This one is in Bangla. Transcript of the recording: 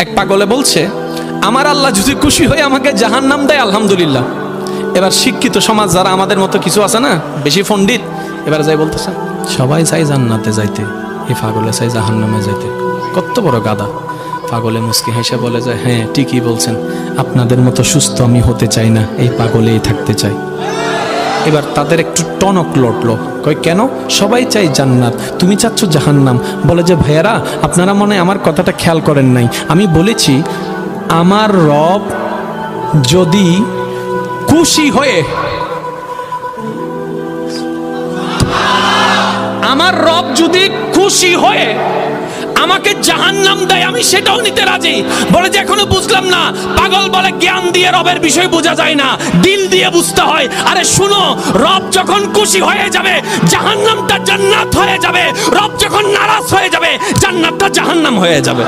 এক পাগলে বলছে, আমার আল্লাহ যদি খুশি হয়ে আমাকে জাহান্নাম দেয় আলহামদুলিল্লাহ। এবার শিক্ষিত সমাজ যারা আমাদের মতো কিছু আছে না, বেশি পণ্ডিত, এবার যাই বলতেছে সবাই চাই জান্নাতে যাইতে, এই পাগলে চাই জাহান্নামে যাইতে। কত বড় গাদা। পাগলে মুস্কি হেসে বলে যায়, হ্যাঁ ঠিকই বলছেন, আপনাদের মতো সুস্থ আমি হতে চাই না, এই পাগলেই থাকতে চাই। এবার তাদের একটু টনক লড়লো, কয় কেন? সবাই চাই জান্নাত, তুমি চাচ্ছ জাহান্নাম। বলে যে ভাইয়ারা, আপনারা মনে আমার কথাটা খেয়াল করেন নাই, আমি বলেছি আমার রব যদি খুশি হয়ে, আমার রব যদি খুশি হয়ে আমাকে জাহান্নাম দেয়, আমি সেটাও নিতে রাজি। বলে যে এখনো বুঝলাম না। পাগল বলে জ্ঞান দিয়ে রবের বিষয় বোঝা যায় না, দিল দিয়ে বুঝতে হয়। আরে শুনো, রব যখন খুশি হয়ে যাবে জাহান্নামটা জান্নাত হয়ে যাবে, রব যখন নারাজ হয়ে যাবে জান্নাতটা জাহান্নাম হয়ে যাবে।